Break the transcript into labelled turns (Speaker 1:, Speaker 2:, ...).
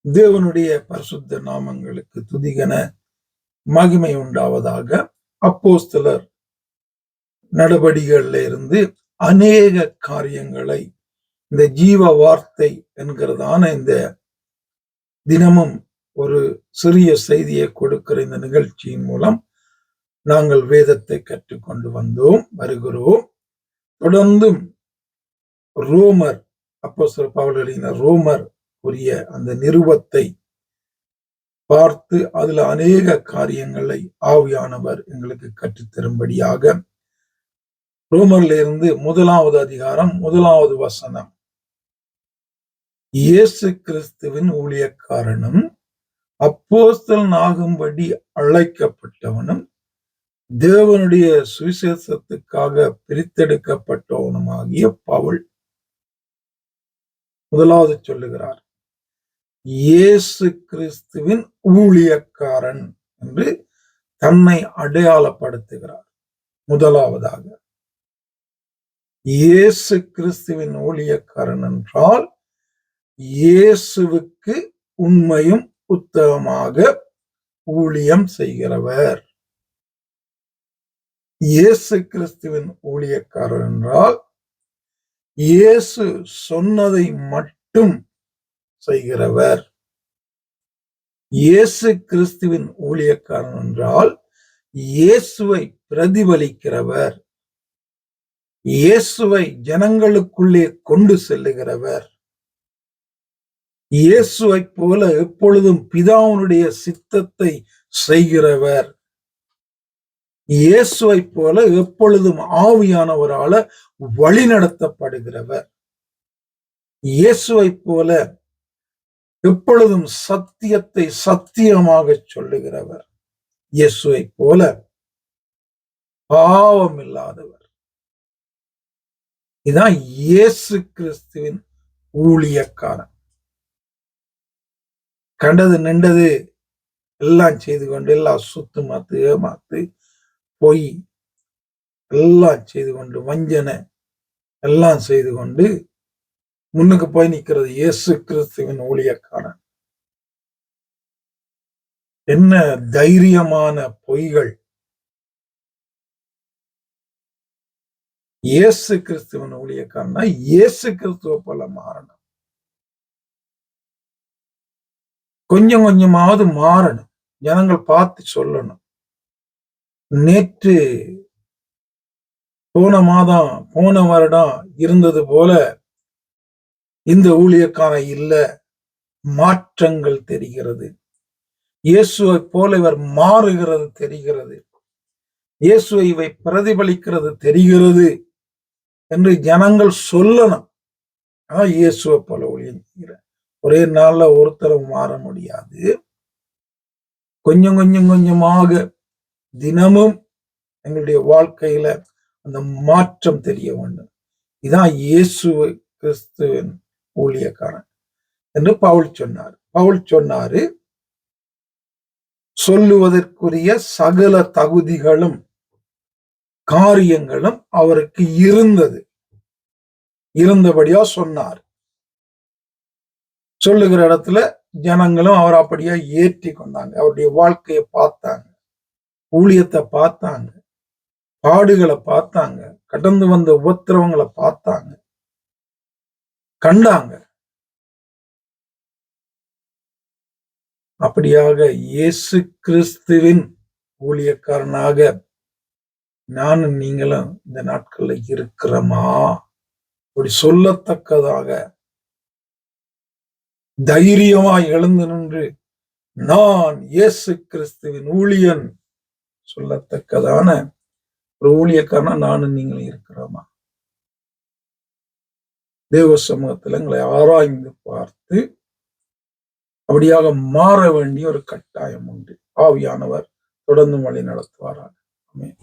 Speaker 1: தேவனுடைய பரிசுத்த நாமங்களுக்கு துதிகன மகிமை உண்டாவதாக. அப்போஸ்தலர் நடவடிக்கைகள்ல இருந்து அநேக காரியங்களை இந்த ஜீவ வார்த்தை என்கிறதான இந்த தினமும் ஒரு சிறிய செய்தியை கொடுக்கிற இந்த நிகழ்ச்சியின் மூலம் நாங்கள் வேதத்தை கற்றுக்கொண்டு வருகிறோம். தொடர்ந்தும் ரோமர், அப்போஸ்தலர் பவுல் எழுதின ரோமர் உரிய அந்த நிருபத்தை பார்த்து அதுல அநேக காரியங்களை ஆவியானவர் எங்களுக்கு கற்றுத்தரும்படியாக ரோமர்ல இருந்து 1வது அதிகாரம் 1வது வசனம். இயேசு கிறிஸ்துவின் ஊழியக்காரனும் அப்போஸ்தலன் ஆகும்படி அழைக்கப்பட்டவனும் தேவனுடைய சுவிசேஷத்துக்காக பிரித்தெடுக்கப்பட்டவனுமாகிய பவுல். முதலாவது சொல்லுகிறார், இயேசு கிறிஸ்துவின் ஊழியக்காரன் என்று தன்னை அடையாளப்படுத்துகிறார். முதலாவதாக இயேசு கிறிஸ்துவின் ஊழியக்காரன் என்றால் இயேசுவுக்கு உண்மையும் உத்தமமாக ஊழியம் செய்கிறவர். இயேசு கிறிஸ்துவின் ஊழியக்காரர் என்றால் இயேசு சொன்னதை மட்டும் செய்கிறவர். இயேசு கிறிஸ்துவின் ஊழியக்காரன் என்றால் இயேசுவை பிரதிபலிக்கிறவர், இயேசுவை ஜனங்களுக்குள்ளே கொண்டு செல்லுகிறவர், இயேசுவை போல எப்பொழுதும் பிதாவுடைய சித்தத்தை செய்கிறவர், இயேசுவை போல எப்பொழுதும் ஆவியானவரால வழிநடத்தப்படுகிறவர், இயேசுவை போல எப்பொழுதும் சத்தியத்தை சத்தியமாக சொல்லுகிறவர், இயேசுவை போல பாவம் இல்லாதவர். இதான் இயேசு கிறிஸ்துவின் ஊழியக்காரன். கண்டது நின்றது எல்லாம் செய்து கொண்டு, எல்லாம் சுத்து மாத்து ஏமாத்து பொய் எல்லாம் செய்து கொண்டு, வஞ்சனை எல்லாம் செய்து கொண்டு முன்னுக்கு போய் நிற்கிறது இயேசு கிறிஸ்துவின் ஊழியக்காரன். என்ன தைரியமான பொய்கள்! இயேசு கிறிஸ்துவின் ஊழியக்காரனா இயேசு கிறிஸ்துவ போல மாறணும். கொஞ்சம் கொஞ்சமாவது மாறணும். ஜனங்கள் பார்த்து சொல்லணும், நேற்று போன வருடம் இருந்தது போல இந்த ஊழியக்காரன் இல்ல, மாற்றங்கள் தெரிகிறது, இயேசுவை போல இவர் மாறுகிறது தெரிகிறது, இயேசுவை இவை பிரதிபலிக்கிறது தெரிகிறது என்று ஜனங்கள் சொல்லணும். இயேசுவை போல ஊழியம் செய்கிற ஒரே நாள்ல ஒருத்தரும் மாற முடியாது. கொஞ்சம் கொஞ்சமாக தினமும் எங்களுடைய வாழ்க்கையில அந்த மாற்றம் தெரிய வேண்டும். இதான் இயேசு கிறிஸ்துவின் ஊழியக்காரன் என்று பவுல் சொன்னார். பவுல் சொன்னாரு, சொல்லுவதற்குரிய சகல தகுதிகளும் காரியங்களும் அவருக்கு இருந்தபடியா சொன்னார். சொல்லுகிற இடத்துல ஜனங்களும் அவர் அப்படியா ஏற்றி கொண்டாங்க. அவருடைய வாழ்க்கையை பார்த்தாங்க, ஊழியத்தை பார்த்தாங்க, பாடுகளை பார்த்தாங்க, கடந்து வந்த உபத்திரவங்களை பார்த்தாங்க, கண்டாங்க. அப்படியாக இயேசு கிறிஸ்துவின் ஊழியக்காரனாக நானும் நீங்களும் இந்த நாட்கள்ல இருக்கிறோமா? அப்படி சொல்லத்தக்கதாக தைரியமாய் எழுந்து நின்று நான் இயேசு கிறிஸ்துவின் ஊழியன் சொல்லத்தக்கதான ஒரு ஊழியக்காரனா நானும் நீங்களும் இருக்கிறோமா? தேவ சமூகத்தில் எங்களை ஆராய்ந்து பார்த்து அப்படியாக மாற வேண்டிய ஒரு கட்டாயம் உண்டு. ஆவியானவர் தொடர்ந்து வழி நடத்துவாராக. ஆமென்.